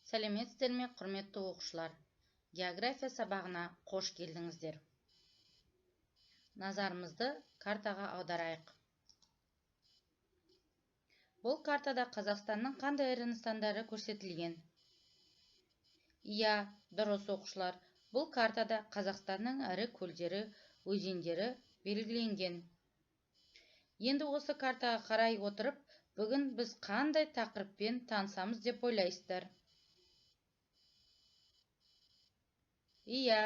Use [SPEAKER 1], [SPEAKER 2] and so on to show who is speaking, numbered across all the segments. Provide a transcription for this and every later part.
[SPEAKER 1] Сәлеметсіздер ме, құрметті оқушылар? География сабағына қош келдіңіздер. Назарымызды картаға аударайық. Бұл картада Қазақстанның қандай ірі нысандары көрсетілген? Иә, дұрыс оқушылар. Бұл картада Қазақстанның ірі көлдері, өзендері белгіленген. Енді осы картаға қарай отырып, бүгін біз қандай тақырыппен танысамыз деп ойлайсыздар? Иә,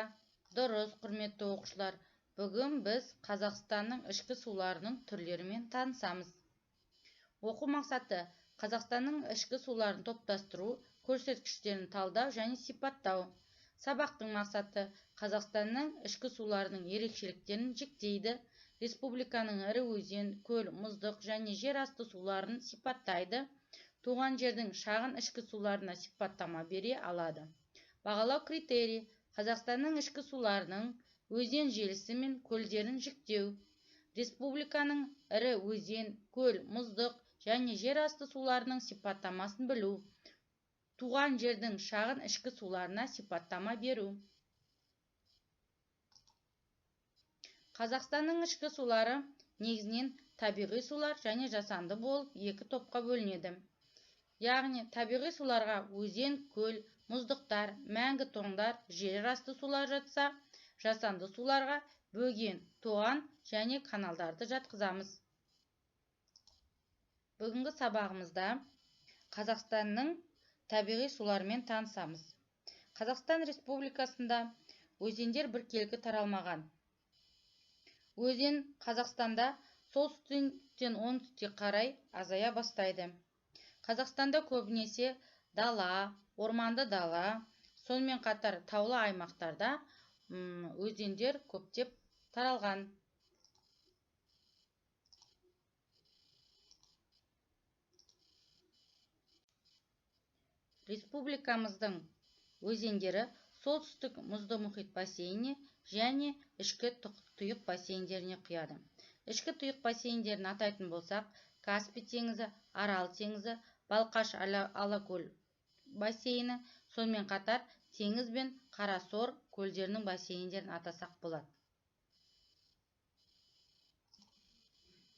[SPEAKER 1] дұрыс, құрметті оқушылар. Бүгін біз Қазақстанның ішкі суларының түрлерімен танысамыз. Оқу мақсаты Қазақстанның ішкі суларын топтастыру, көрсеткіштерін талдау және сипаттау. Сабақтың мақсаты Қазақстанның ішкі суларының ерекшеліктерін жіктейді, республиканың ірі өзен, көл, мұздық және жер асты суларын сипаттайды, туған жердің шағын ішкі суларына сипаттама бере алады. Бағалау критерий Қазақстанның ішкі суларының өзен желісі мен көлдерін жіктеу, республиканың ірі өзен, көл, мұздық және жер асты суларының сипаттамасын білу, туған жердің шағын ішкі суларына сипаттама беру. Қазақстанның ішкі сулары негізінен табиғи сулар және жасанды болып екі топқа бөлінеді. Яғни табиғи суларға өзен, көл, мұздықтар, мәңгі тоңдар, жер асты сулар жатса, жасанды суларға бөген, тоған және каналдарды жатқызамыз. Бүгінгі сабағымызда Қазақстанның табиғи суларымен танысамыз. Қазақстан Республикасында өзендер біркелкі таралмаған. Өзен Қазақстанда солтүстіктен оңтүстікке қарай азая бастайды. Қазақстанда көбінесе дала, орманды дала, сонымен қатар таулы аймақтарда өзендер көптеп таралған. Республикамыздың өзендері солтүстік мұзды мұхит бассейні және ішкі тұйық бассейндеріне құяды. Ішкі тұйық бассейндерін атайтын болсақ, Каспий теңізі, Арал теңізі, Балқаш-Алакөл бассейні, сонымен қатар теңіз бен Қарасор көлдерінің бассейндерін атасақ болады.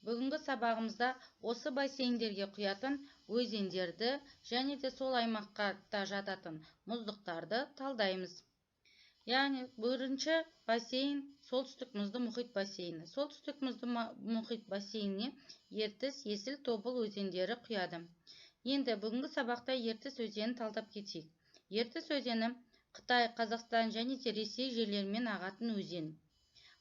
[SPEAKER 1] Бүгінгі сабағымызда осы бассейндерге құятын өзендерді және де сол аймаққа жататын мұздықтарды талдаймыз. Яғни бірінші бассейн солтүстік мұзды мұхит бассейні. Солтүстік мұзды мұхит бассейніне Ертіс, Есіл, Тобыл өзендері құяды. Енді бүгінгі сабақта Ертіс өзенін талдап кетейік. Ертіс өзені Қытай, Қазақстан және Ресей жерлерімен ағатын өзен.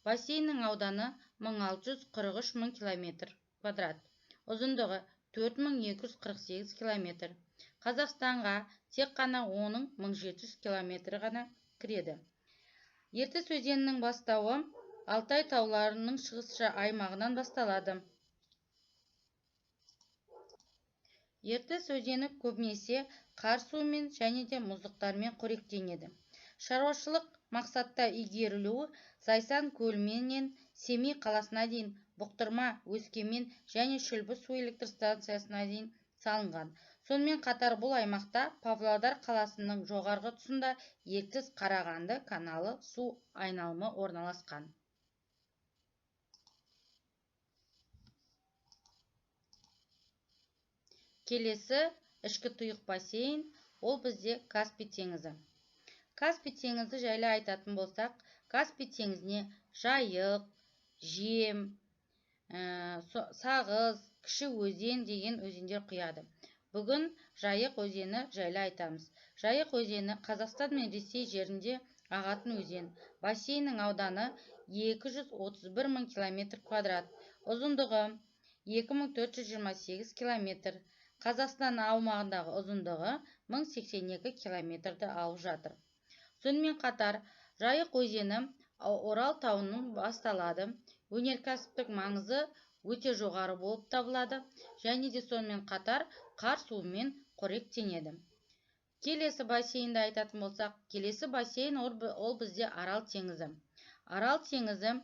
[SPEAKER 1] Бассейннің ауданы 1643 мың километр квадрат, ұзындығы 4248 километр. Қазақстанға тек қана оның 1700 километр ғана кіреді. Ертіс өзенінің бастауы Алтай тауларының шығыс аймағынан басталады. Ертіс өзені көбінесе қар суымен және де мұздықтармен қоректенеді. Шаруашылық мақсатта игерілуі Зайсан көлінен Семей қаласына дейін, Бұқтырма, Өскемен және Шүлбі су электр станциясына дейін салынған. Сонымен қатар бұл аймақта Павлодар қаласының жоғарғы тұсында Ертіс-Қарағанды каналы су айналымы орналасқан. Келесі ішкі тұйық бассейн, ол бізде Каспий теңізі. Каспий теңізі жайлы айтатын болсақ, Каспий теңізіне Жайық, Жем, Сағыз, Кіші өзен деген өзендер құяды. Бүгін Жайық өзені жайлы айтамыз. Жайық өзені Қазақстан мен Ресей жерінде ағатын өзен. Бассейннің ауданы 231 мың километр квадрат, ұзындығы 2428 километр. Қазақстан аумағындағы ұзындығы 1082 километрді алып жатыр. Сонымен қатар Жайық өзені Орал тауының басталады. Өнеркәсіптік маңызы өте жоғары болып табылады және де сонымен қатар қар суымен қоректенеді. Келесі бассейнді айтатын болсақ, келесі бассейн ол бізде Арал теңізі. Арал теңізі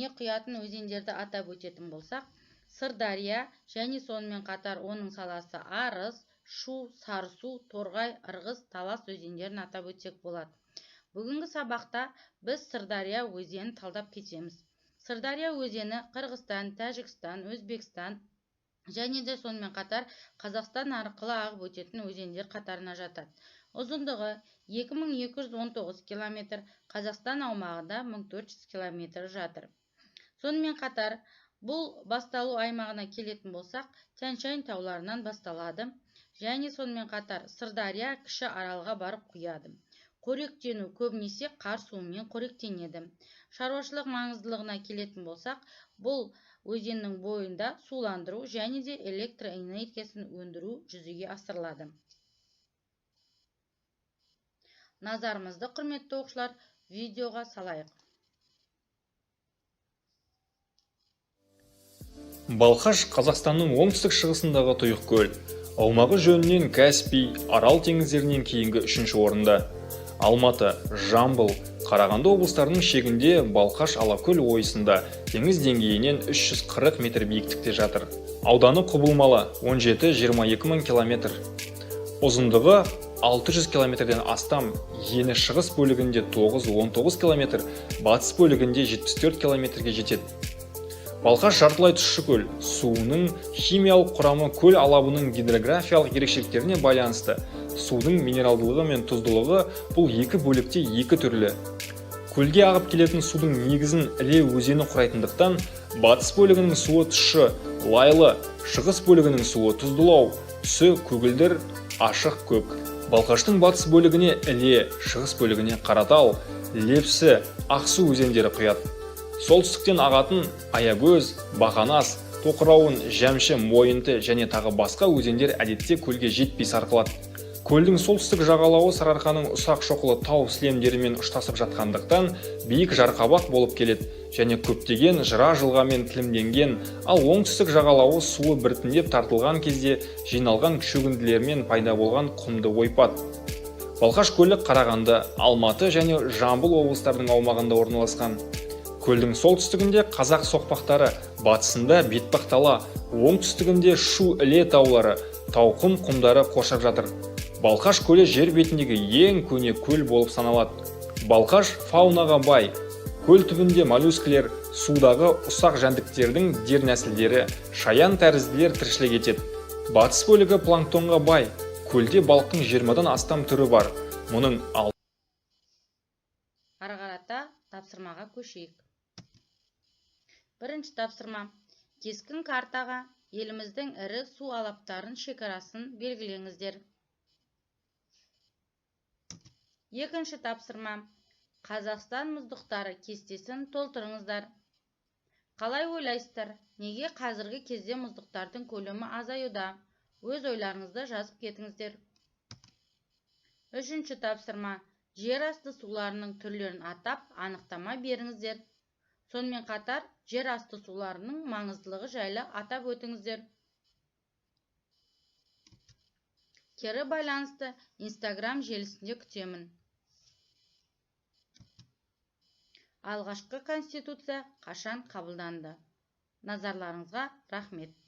[SPEAKER 1] не құятын өзендерді атап өтетін болсақ, Сырдария және сонымен қатар оның саласы Арыс, Шу, Сарысу, Торғай, Ырғыз, Талас өзендерін атап өтсек болады. Бүгінгі сабақта біз Сырдария өзенін талдап кетеміз. Сырдария өзені Қырғызстан, Тәжікстан, Өзбекстан және де сонымен қатар Қазақстан арқылы ағып өтетін өзендер қатарына жатады. Ұзындығы 2219 км, Қазақстан аумағында 1400 км жатыр. Сонымен қатар бұл басталу аймағына келетін болсақ, Тянь-Шань тауларынан басталады. Және сонымен қатар Сырдария кіші аралға барып құяды. Қоректену көбінесе қар суымен қоректенеді. Шаруашылық маңыздылығына келетін болсақ, бұл өзеннің бойында суландыру және де электроэнергиясын өндіру жүзеге асырылады. Назарымызды, құрметті оқушылар, видеоға салайық.
[SPEAKER 2] Балқаш Қазақстанның оңтүстік шығысындағы тұйық көл. Аумағы жөнінен Каспий, Арал теңіздерінен кейінгі 3-ші орында. Алматы, Жамбыл, Қарағанды облыстарының шегінде Балқаш Алакөл ойысында теңіз деңгейінен 340 метр биіктікте жатыр. Ауданы құбылмалы 17-22 мың километр. Ұзындығы 600 километрден астам, ені шығыс бөлігінде 9-19 километр, батыс бөлігінде 74 километрге жетеді. Балқаш жартылай тұщы көл. Суының химиялық құрамы көл алабының гидрографиялық ерекшеліктеріне байланысты. Судың минералдылығы мен тұздылығы бұл екі бөлікте екі түрлі. Көлге ағып келетін судың негізін Іле өзені құрайтындықтан, батыс бөлігінің суы тұщы, лайлы, шығыс бөлігінің суы тұздылау, түсі көгілдір, ашық көк. Балқаштың батыс бөлігіне Іле, шығыс бөлігіне Қаратал, Лепсі, Ақсу өзендері құяды. Солтүстіктен ағатын Аягөз, Бақанас, Тоқырауын, Жәмші, Мойынты және тағы басқа өзендер әдетте көлге жетпей сарқылады. Көлдің солтүстік жағалауы сарыарқаның ұсақ шоқылы тау сілемдерімен ұштасып жатқандықтан биік жарқабақ болып келеді және көптеген жыра жылғамен тілімденген, ал оңтүстік жағалауы суы біртіндеп тартылған кезде жиналған шөгінділермен пайда болған құмды ойпат. Балқаш көлі Қарағанды, Алматы және Жамбыл облыстарының аумағында орналасқан. Көлдің солтүстігінде Қазақ соқпақтары, батысында Бетпақдала, оңтүстігінде Шу Іле таулары, Тауқұм құмдары қоршап жатыр. Балқаш көлі жер бетіндегі ең көне көл болып саналады. Балқаш фаунаға бай. Көл түбінде моллюскілер, судағы ұсақ жәндіктердің дернәсілдері, шаян тәрізділер тіршілік етеді. Батыс бөлігі планктонға бай. Көлде балықтың 20-дан астам түрі бар. Мұның
[SPEAKER 1] ары қарата тапсырмаға көшейік. Бірінші тапсырма. Кескін картаға еліміздің ірі су алаптарын шекарасын белгілеңіздер. Екінші тапсырма. Қазақстан мұздықтары кестесін толтырыңыздар. Қалай ойлайсыздар? Неге қазіргі кезде мұздықтардың көлемі азаюда? Өз ойларыңызды жазып кетіңіздер. Үшінші тапсырма. Жер асты суларының түрлерін атап, анықтама беріңіздер. Сонымен қатар, жер асты суларының маңыздылығы жайлы атап өтіңіздер. Кері байланысты Instagram желісінде күтемін. Алғашқы конституция қашан қабылданды? Назарларыңызға рахмет.